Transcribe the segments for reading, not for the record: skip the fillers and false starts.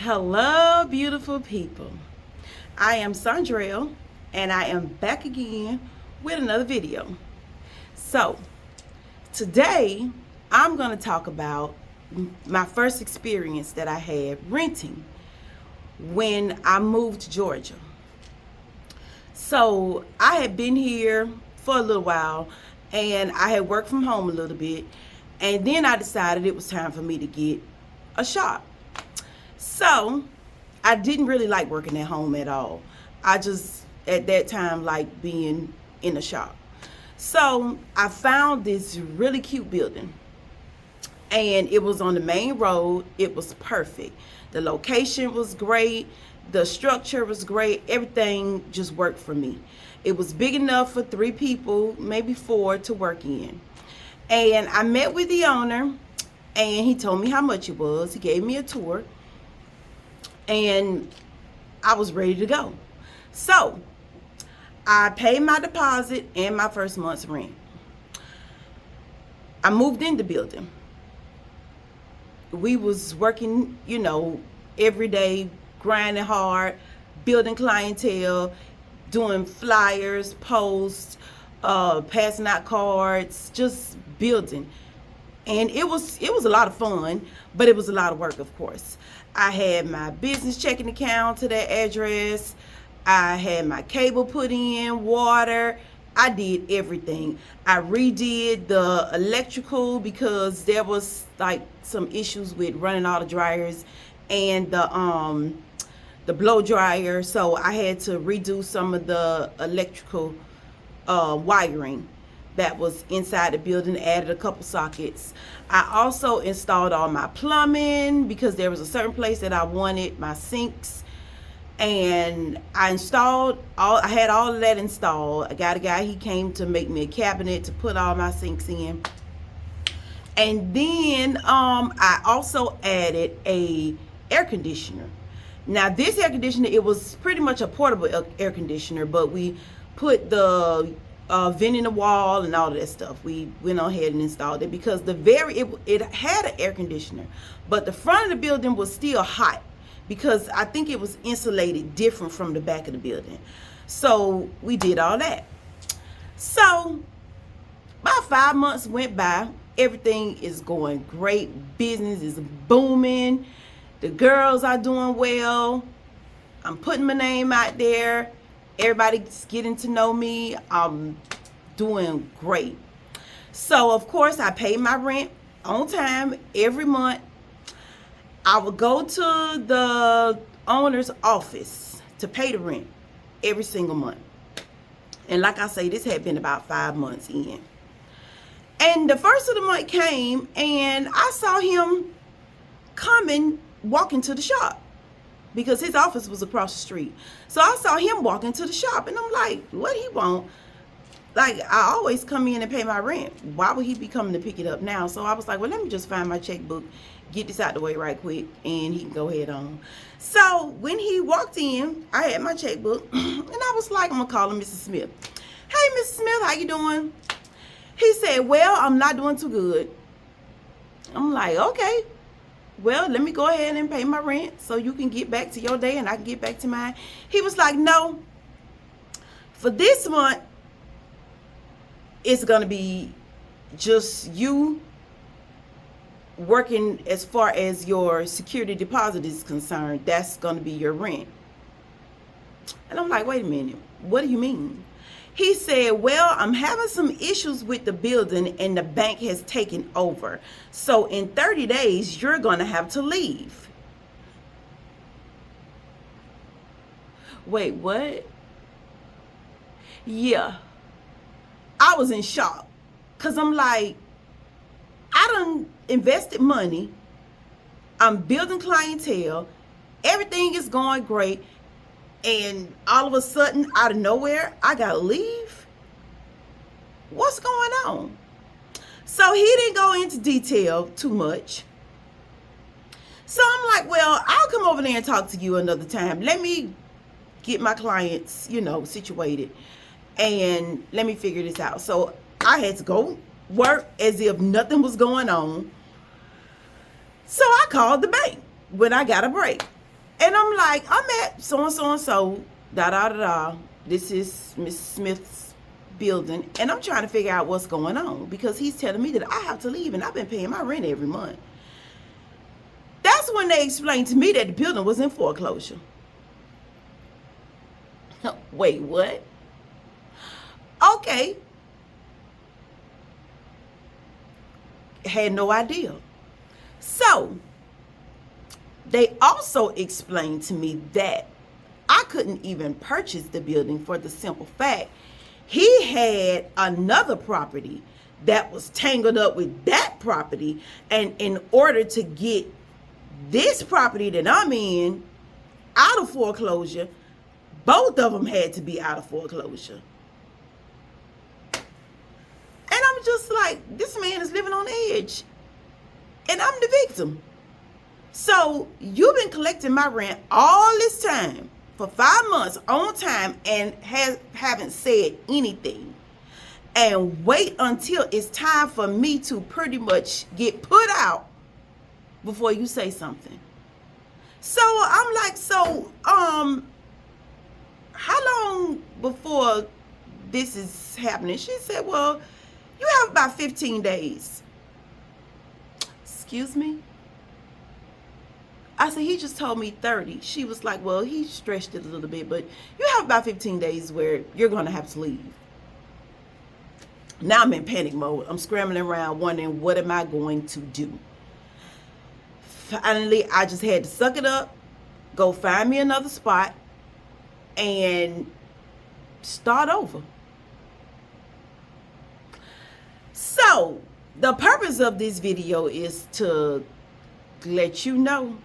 Hello, beautiful people. I am Sandrell, and I am back again with another video. So, today I'm going to talk about my first experience that I had renting when I moved to Georgia. So, I had been here for a little while, and I had worked from home a little bit, and then I decided it was time for me to get a shop. So I didn't really like working at home at all. I just, at that time, liked being in a shop. So I found this really cute building, and it was on the main road. It was perfect. The location was great. The structure was great. Everything just worked for me. It was big enough for 3 people, maybe 4, to work in. And I met with the owner, and he told me how much it was. He gave me a tour, and I was ready to go. So I paid my deposit and my first month's rent. I moved in the building. We was working, every day, grinding hard, building clientele, doing flyers, posts, passing out cards, just building. And it was a lot of fun, but it was a lot of work, of course. I had my business checking account to that address. I had my cable put in, water. I did everything. I redid the electrical because there was like some issues with running all the dryers and the blow dryer. So I had to redo some of the electrical wiring that was inside the building, added a couple sockets. I also installed all my plumbing because there was a certain place that I wanted my sinks, and I had all of that installed. I got a guy, he came to make me a cabinet to put all my sinks in. And then I also added a air conditioner. Now this air conditioner, it was pretty much a portable air conditioner, but we put the vent in the wall and all of that stuff. We went on ahead and installed it because it had an air conditioner, but the front of the building was still hot because I think it was insulated different from the back of the building. So we did all that. So about 5 months went by. Everything is going great. Business is booming. The girls are doing well. I'm putting my name out there. Everybody's getting to know me. I'm doing great. So, of course, I pay my rent on time every month. I would go to the owner's office to pay the rent every single month. And like I say, this had been about 5 months in. And the first of the month came, and I saw him walking to the shop, because his office was across the street. So I saw him walk into the shop, and I'm like, what he want? Like, I always come in and pay my rent. Why would he be coming to pick it up now? So I was like, well, let me just find my checkbook, get this out the way right quick, and he can go ahead on. So when he walked in, I had my checkbook, and I was like, I'm gonna call him Mrs. Smith. Hey, Mrs. Smith, how you doing? He said, well, I'm not doing too good. I'm like, okay. Well, let me go ahead and pay my rent so you can get back to your day and I can get back to mine. He was like, no, for this month, it's going to be just you working as far as your security deposit is concerned. That's going to be your rent. And I'm like, wait a minute, what do you mean? He said, well, I'm having some issues with the building and the bank has taken over. So in 30 days, you're going to have to leave. Wait, what? Yeah. I was in shock because I'm like, I done invested money. I'm building clientele. Everything is going great. And all of a sudden, out of nowhere, I gotta leave? What's going on? So he didn't go into detail too much. So I'm like, well, I'll come over there and talk to you another time. Let me get my clients, situated. And let me figure this out. So I had to go work as if nothing was going on. So I called the bank when I got a break. And I'm like, I'm at so and so and so, da da da da. This is Miss Smith's building, and I'm trying to figure out what's going on because he's telling me that I have to leave, and I've been paying my rent every month. That's when they explained to me that the building was in foreclosure. Wait, what? Okay. Had no idea. So they also explained to me that I couldn't even purchase the building for the simple fact he had another property that was tangled up with that property, and in order to get this property that I'm in out of foreclosure, both of them had to be out of foreclosure. And I'm just like, this man is living on the edge, and I'm the victim. So you've been collecting my rent all this time for 5 months on time and haven't said anything, and wait until it's time for me to pretty much get put out before you say something. So I'm like, so how long before this is happening? She said, well, you have about 15 days. Excuse me? I said, he just told me 30. She was like, well, he stretched it a little bit, but you have about 15 days where you're going to have to leave. Now I'm in panic mode. I'm scrambling around wondering, what am I going to do? Finally, I just had to suck it up, go find me another spot, and start over. So the purpose of this video is to let you know,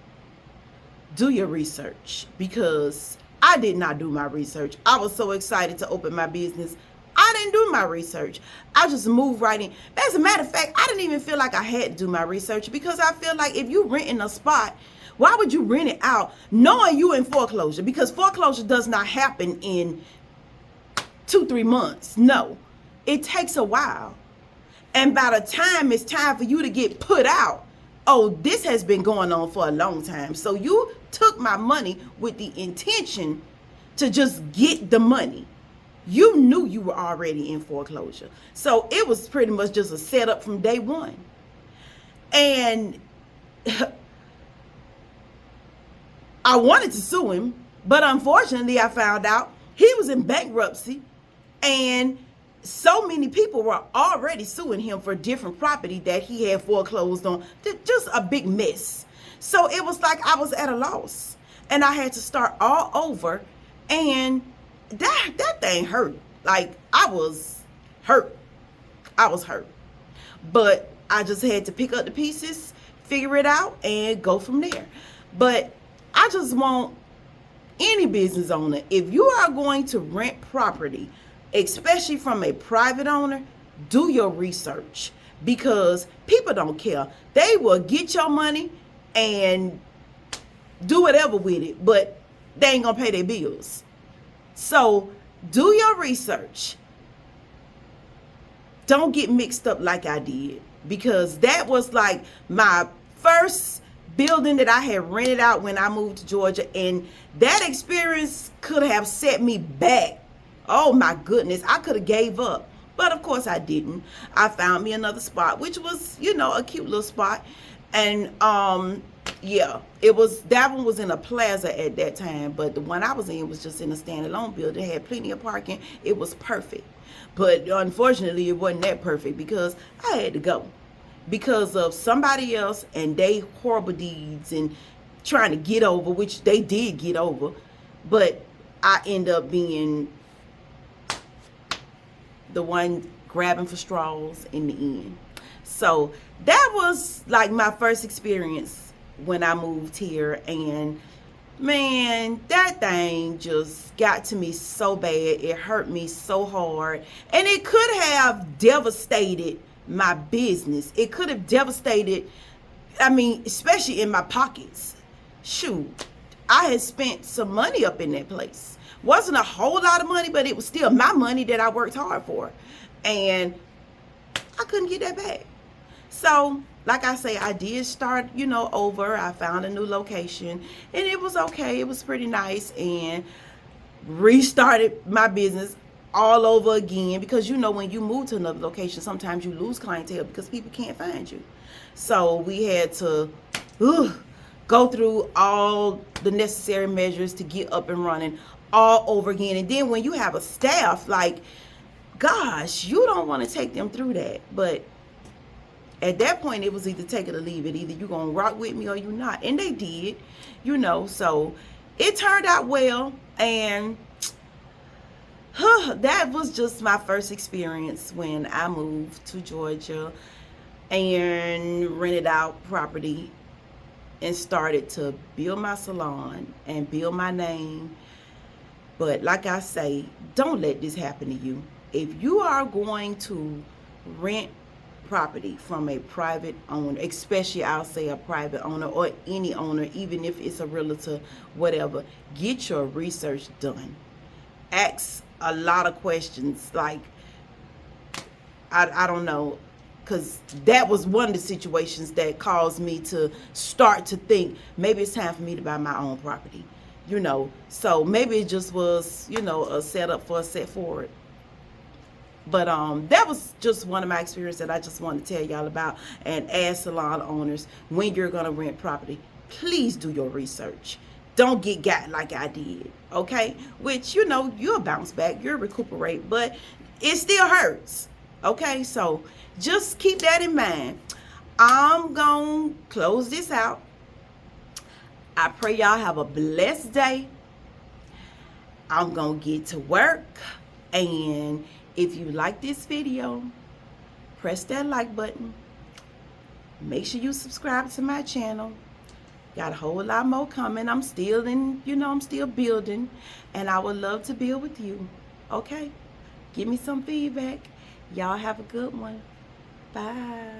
do your research, because I did not do my research. I was so excited to open my business. I didn't do my research. I just moved right in. As a matter of fact, I didn't even feel like I had to do my research, because I feel like if you renting a spot, why would you rent it out knowing you in foreclosure? Because foreclosure does not happen in 2-3 months. No, it takes a while. And by the time it's time for you to get put out, oh, this has been going on for a long time. So you took my money with the intention to just get the money. You knew you were already in foreclosure. So it was pretty much just a setup from day one. And I wanted to sue him, but unfortunately I found out he was in bankruptcy, and so many people were already suing him for different property that he had foreclosed on. Just a big mess. So it was like I was at a loss, and I had to start all over, and that thing hurt. Like, I was hurt. But I just had to pick up the pieces, figure it out, and go from there. But I just want any business owner, if you are going to rent property, especially from a private owner, do your research, because people don't care. They will get your money and do whatever with it, but they ain't gonna pay their bills. So do your research. Don't get mixed up like I did, because that was like my first building that I had rented out when I moved to Georgia, and that experience could have set me back. Oh my goodness, I could have gave up, but of course I didn't. I found me another spot, which was, a cute little spot. And yeah, that one was in a plaza at that time, but the one I was in was just in a standalone building. It had plenty of parking. It was perfect, but unfortunately it wasn't that perfect, because I had to go because of somebody else and they horrible deeds and trying to get over, which they did get over, but I end up being the one grabbing for straws in the end. So that was like my first experience when I moved here, and man, that thing just got to me so bad. It hurt me so hard, and it could have devastated my business. It could have devastated, especially in my pockets. Shoot, I had spent some money up in that place. Wasn't a whole lot of money, but it was still my money that I worked hard for, and I couldn't get that back. So like I say, I did start, over. I found a new location, and it was okay. It was pretty nice, and restarted my business all over again, because when you move to another location, sometimes you lose clientele because people can't find you. So we had to go through all the necessary measures to get up and running all over again. And then when you have a staff, like, gosh, you don't want to take them through that. But at that point, it was either take it or leave it. Either you're going to rock with me or you're not. And they did, so it turned out well. And that was just my first experience when I moved to Georgia and rented out property and started to build my salon and build my name. But like I say, don't let this happen to you. If you are going to rent property from a private owner, especially I'll say a private owner or any owner, even if it's a realtor, whatever, get your research done. Ask a lot of questions, like, I don't know, because that was one of the situations that caused me to start to think maybe it's time for me to buy my own property, so maybe it just was, a setup for a set forward. But that was just one of my experiences that I just wanted to tell y'all about. And as salon owners, when you're going to rent property, please do your research. Don't get got like I did, okay? Which, you'll bounce back, you'll recuperate, but it still hurts, okay? So just keep that in mind. I'm going to close this out. I pray y'all have a blessed day. I'm going to get to work. And if you like this video, press that like button. Make sure you subscribe to my channel. Got a whole lot more coming. I'm still I'm still building, and I would love to build with you. Okay? Give me some feedback. Y'all have a good one. Bye.